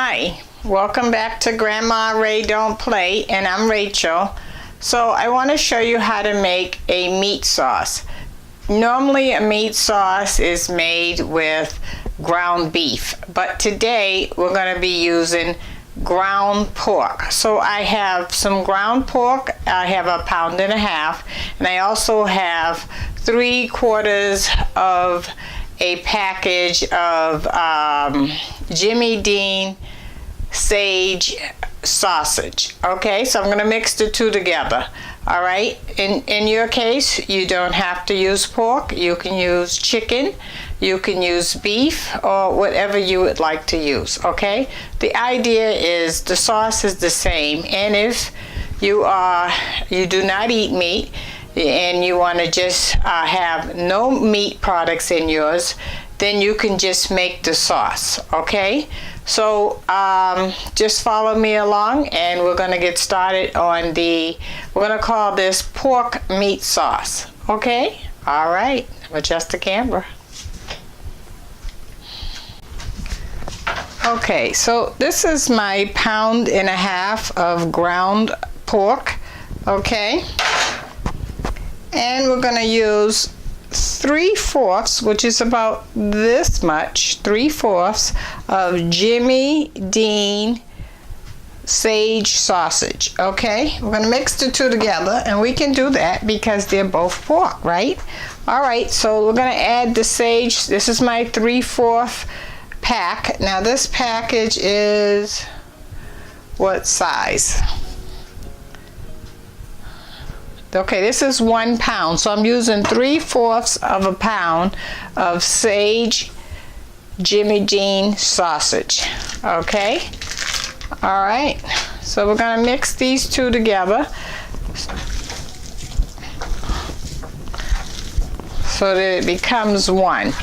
Hi, welcome back to Grandma Ray Don't Play, and I'm Rachel. So I want to show you how to make a meat sauce. Normally a meat sauce is made with ground beef, but today we're going to be using ground pork. So I have some ground pork. I have 1.5 pounds, and I also have 3/4 of a package of Jimmy Dean sage sausage. Okay, so I'm going to mix the two together. All right, in your case, you don't have to use pork. You can use chicken, you can use beef, or whatever you would like to use. Okay, the idea is the sauce is the same, and if you do not eat meat and you want to just have no meat products in yours, then you can just make the sauce. Okay, so just follow me along and we're going to get started on we're going to call this pork meat sauce. Okay, all right, adjust the camera. Okay, so this is my 1.5 pounds of ground pork. Okay, and we're going to use 3/4, which is about this much, 3/4 of Jimmy Dean sage sausage. Okay, we're going to mix the two together, and we can do that because they're both pork, right? All right, so we're going to add the sage. This is my 3/4 pack. Now this package is what size? Okay, this is 1 pound, so I'm using 3/4 of a pound of sage Jimmy Dean sausage. Okay, all right, so we're going to mix these two together so that it becomes one.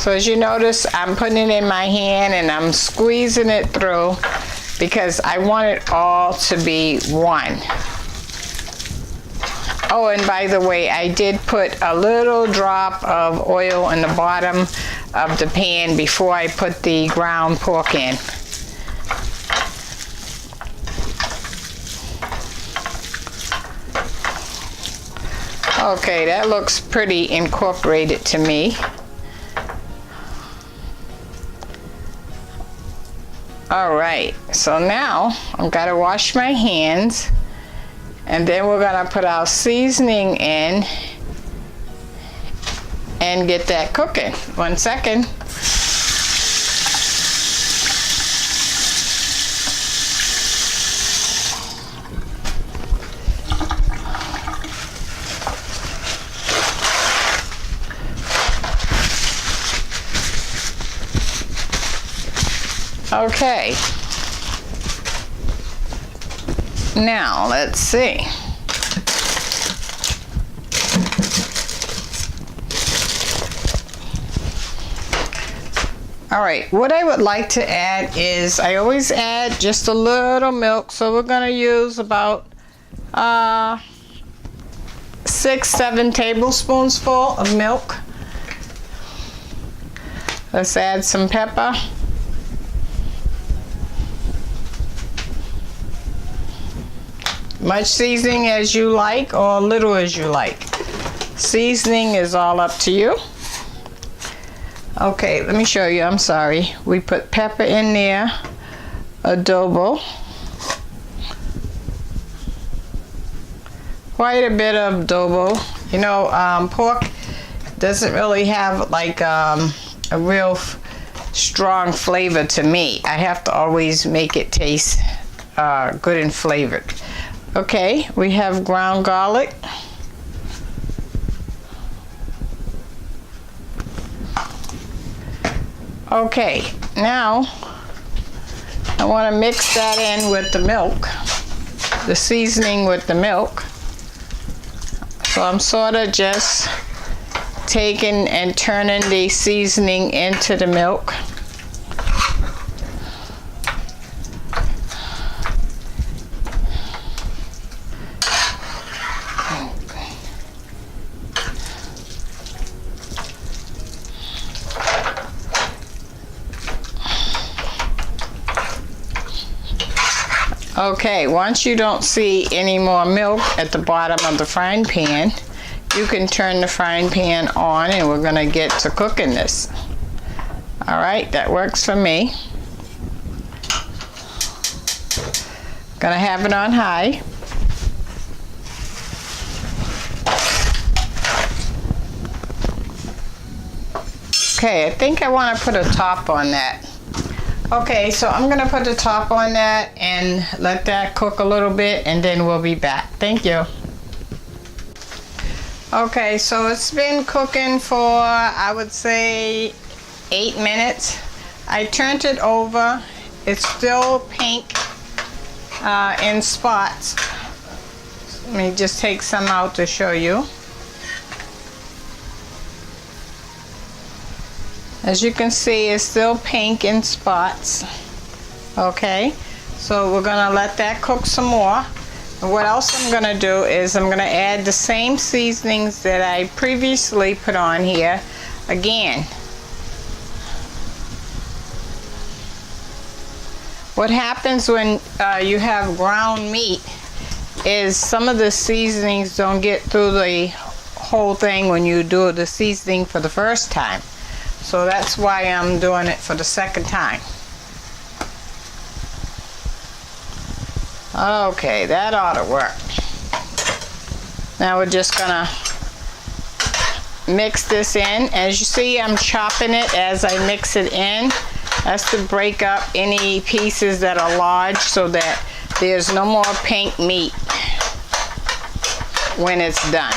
So as you notice, I'm putting it in my hand and I'm squeezing it through because I want it all to be one. Oh, and by the way, I did put a little drop of oil in the bottom of the pan before I put the ground pork in. Okay, that looks pretty incorporated to me. All right, so now I've got to wash my hands. And then we're going to put our seasoning in and get that cooking. 1 second. Okay. Now, let's see. All right, what I would like to add is, I always add just a little milk, so we're going to use about 6-7 tablespoons full of milk. Let's add some pepper. Much seasoning as you like, or little as you like. Seasoning is all up to you. Okay, let me show you. I'm sorry. We put pepper in there, adobo, quite a bit of adobo. You know, pork doesn't really have like a real strong flavor to me. I have to always make it taste good and flavored. Okay, we have ground garlic. Okay, now I want to mix that in with the milk, the seasoning with the milk. So I'm sort of just taking and turning the seasoning into the milk. Okay, once you don't see any more milk at the bottom of the frying pan, you can turn the frying pan on and we're gonna get to cooking this. All right, that works for me. Gonna have it on high. Okay, I think I want to put a top on that. Okay, so I'm gonna put the top on that and let that cook a little bit, and then we'll be back. Thank you. Okay, so it's been cooking for, I would say, 8 minutes. I turned it over. It's still pink in spots. Let me just take some out to show you. As you can see, it's still pink in spots. Okay, so we're gonna let that cook some more. And what else I'm gonna do is I'm gonna add the same seasonings that I previously put on here again. What happens when you have ground meat is some of the seasonings don't get through the whole thing when you do the seasoning for the first time. So that's why I'm doing it for the second time. Okay, that ought to work. Now we're just gonna mix this in. As you see, I'm chopping it as I mix it in. That's to break up any pieces that are large so that there's no more pink meat when it's done.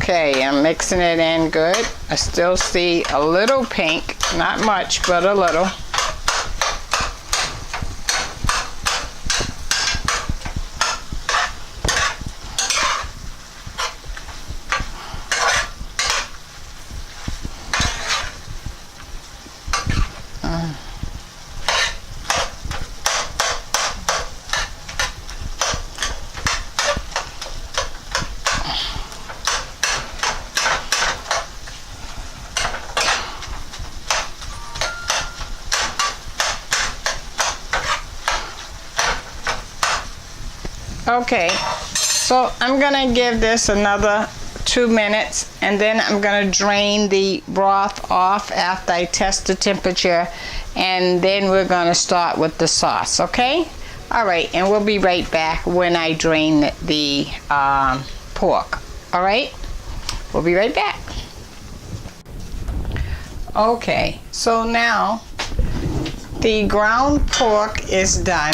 Okay, I'm mixing it in good. I still see a little pink, not much, but a little. Okay, so I'm gonna give this another 2 minutes, and then I'm gonna drain the broth off after I test the temperature, and then we're gonna start with the sauce, okay? All right, and we'll be right back when I drain the pork, all right? We'll be right back. Okay, so now the ground pork is done.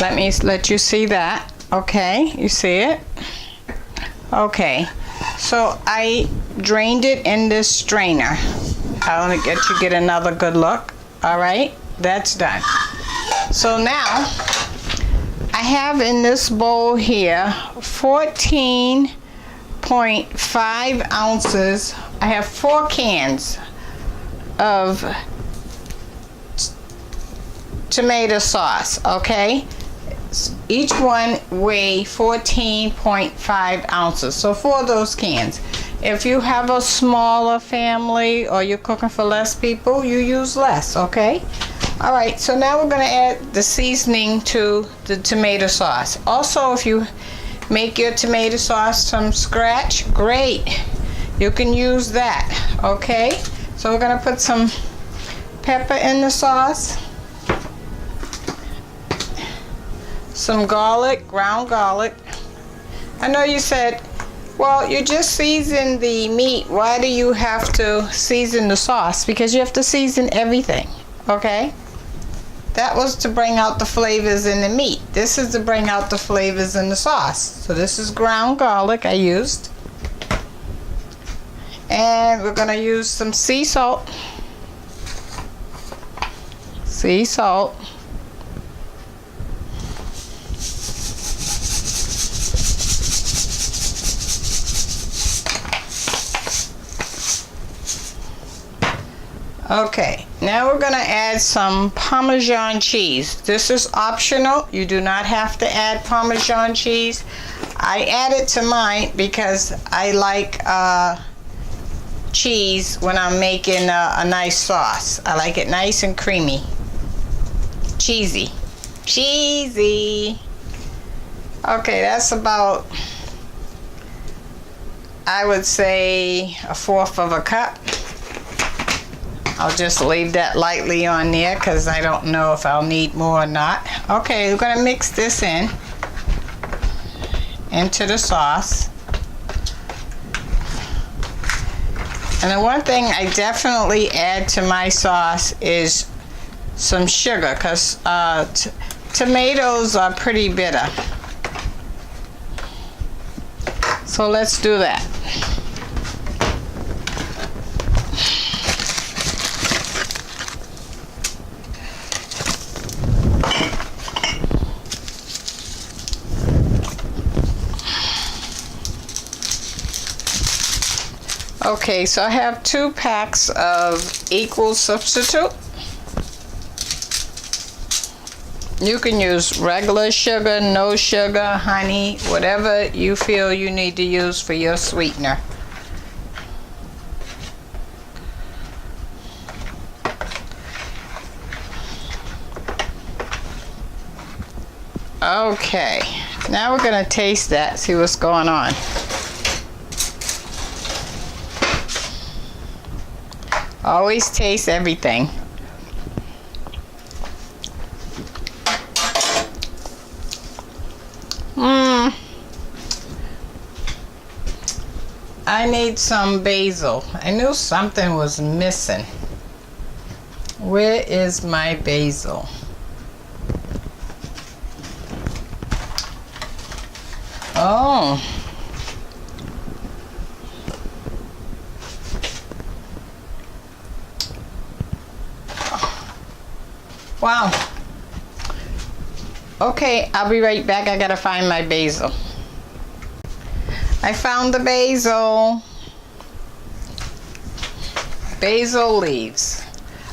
Let me let you see that. Okay, you see it? Okay, so I drained it in this strainer. I want to get another good look. All right, that's done. So now I have in this bowl here 14.5 ounces. I have 4 cans of tomato sauce, okay? Each one weigh 14.5 ounces. So 4 of those cans. If you have a smaller family or you're cooking for less people, you use less, okay? All right, so now we're gonna add the seasoning to the tomato sauce. Also, if you make your tomato sauce from scratch, great. You can use that, okay? So we're gonna put some pepper in the sauce. Some garlic, ground garlic. I know you said, well, you just season the meat. Why do you have to season the sauce? Because you have to season everything, okay? That was to bring out the flavors in the meat. This is to bring out the flavors in the sauce. So this is ground garlic I used. And we're gonna use some sea salt. Sea salt. Okay, now we're going to add some Parmesan cheese. This is optional. You do not have to add Parmesan cheese. I added to mine because I like cheese when I'm making a nice sauce. I like it nice and creamy. Cheesy. Cheesy. Okay, that's about, I would say, 1/4 of a cup. I'll just leave that lightly on there because I don't know if I'll need more or not. Okay, we're going to mix this into the sauce. And the one thing I definitely add to my sauce is some sugar because tomatoes are pretty bitter. So let's do that. Okay, so I have 2 packs of equal substitute. You can use regular sugar, no sugar, honey, whatever you feel you need to use for your sweetener. Okay, now we're going to taste that, see what's going on. Always taste everything. I need some basil. I knew something was missing. Where is my basil? Oh. Wow. Okay, I'll be right back. I gotta find my basil. I found the basil. Basil leaves.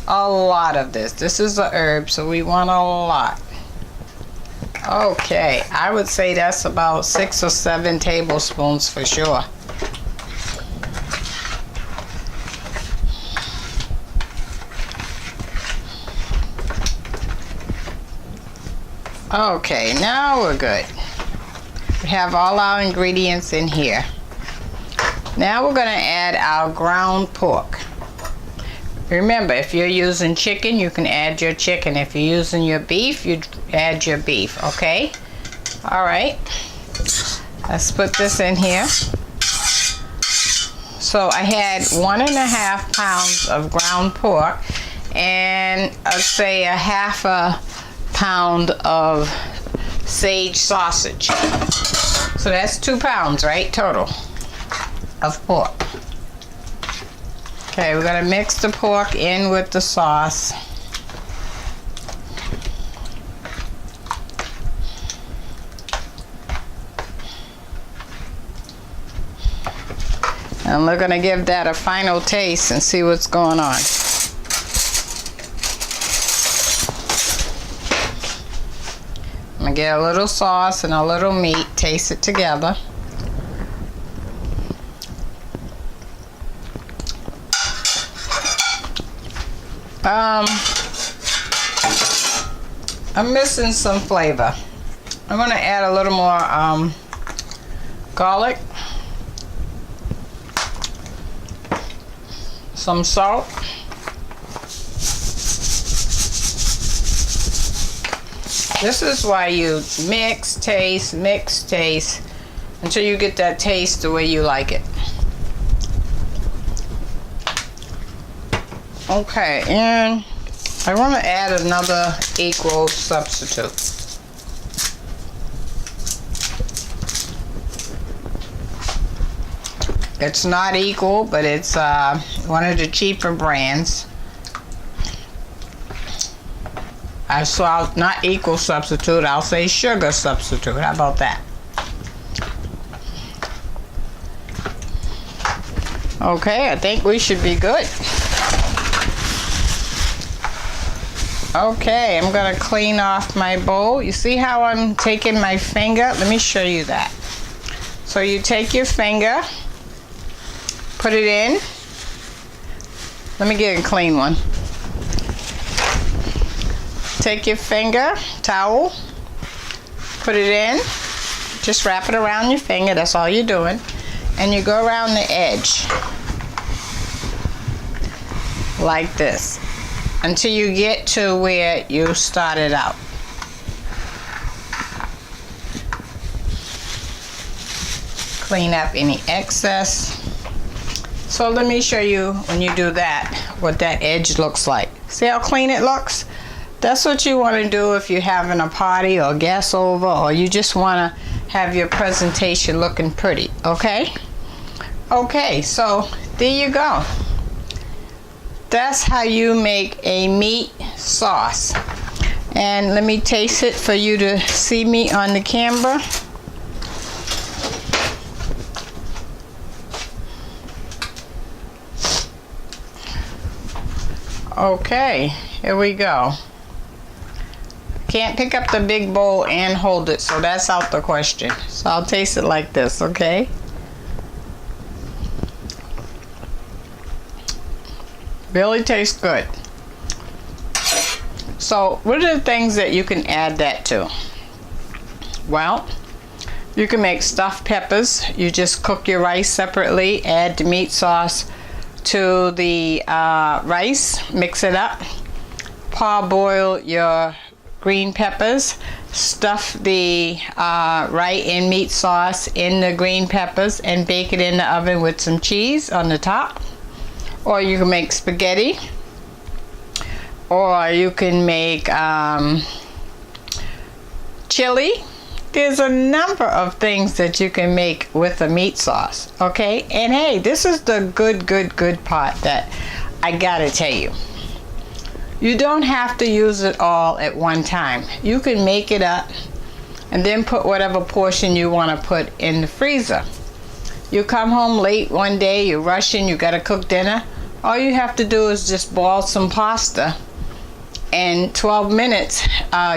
A lot of this. This is a herb, so we want a lot. Okay, I would say that's about 6 or 7 tablespoons for sure. Okay, now we're good. We have all our ingredients in here. Now we're going to add our ground pork. Remember, if you're using chicken, you can add your chicken. If you're using your beef, you add your beef, okay? All right. Let's put this in here. So I had 1.5 pounds of ground pork and I'd say 1/2 pound of sage sausage. So that's 2 pounds, right, total of pork. Okay, we're gonna mix the pork in with the sauce. And we're gonna give that a final taste and see what's going on. I'm gonna get a little sauce and a little meat, taste it together. I'm missing some flavor. I'm gonna add a little more garlic, some salt, this is why you mix, taste until you get that taste the way you like it. Okay, and I want to add another equal substitute. It's not equal, but it's one of the cheaper brands. I saw not equal substitute, I'll say sugar substitute. How about that? Okay, I think we should be good. Okay, I'm gonna clean off my bowl. You see how I'm taking my finger? Let me show you that. So you take your finger, put it in. Let me get a clean one. Take your finger, towel, put it in. Just wrap it around your finger, that's all you're doing. And you go around the edge. Like this. Until you get to where you started out. Clean up any excess. So let me show you when you do that, what that edge looks like. See how clean it looks? That's what you want to do if you're having a party or guests over, or you just want to have your presentation looking pretty, okay? Okay, so there you go. That's how you make a meat sauce. And let me taste it for you to see me on the camera. Okay, here we go. Can't pick up the big bowl and hold it, so that's out the question. So I'll taste it like this, okay? Really tastes good. So what are the things that you can add that to? Well, you can make stuffed peppers. You just cook your rice separately, add the meat sauce to the rice, mix it up, parboil your green peppers, stuff the right in meat sauce in the green peppers and bake it in the oven with some cheese on the top. Or you can make spaghetti, or you can make chili. There's a number of things that you can make with a meat sauce, okay? And hey, this is the good part that I gotta tell you. You don't have to use it all at one time. You can make it up and then put whatever portion you want to put in the freezer. You come home late one day, you're rushing, you gotta cook dinner. All you have to do is just boil some pasta. In 12 minutes,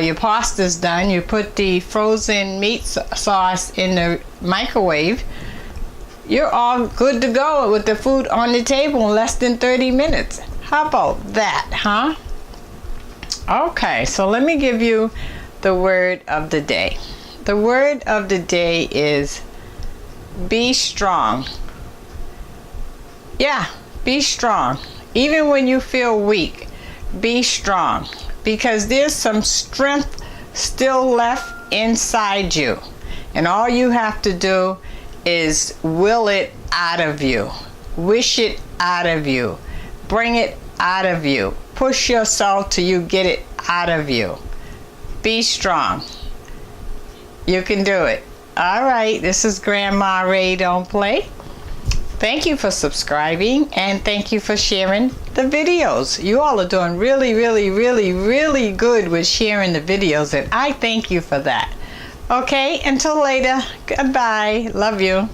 your pasta's done. You put the frozen meat sauce in the microwave. You're all good to go with the food on the table in less than 30 minutes. How about that, huh? Okay, so let me give you the word of the day. The word of the day is be strong. Yeah, be strong. Even when you feel weak, be strong, because there's some strength still left inside you, and all you have to do is will it out of you, wish it out of you, bring it out of you, push yourself till you get it out of you. Be strong. You can do it. All right, this is Grandma Ray Don't Play. Thank you for subscribing, and thank you for sharing the videos. You all are doing really good with sharing the videos, and I thank you for that. Okay, until later, goodbye. Love you.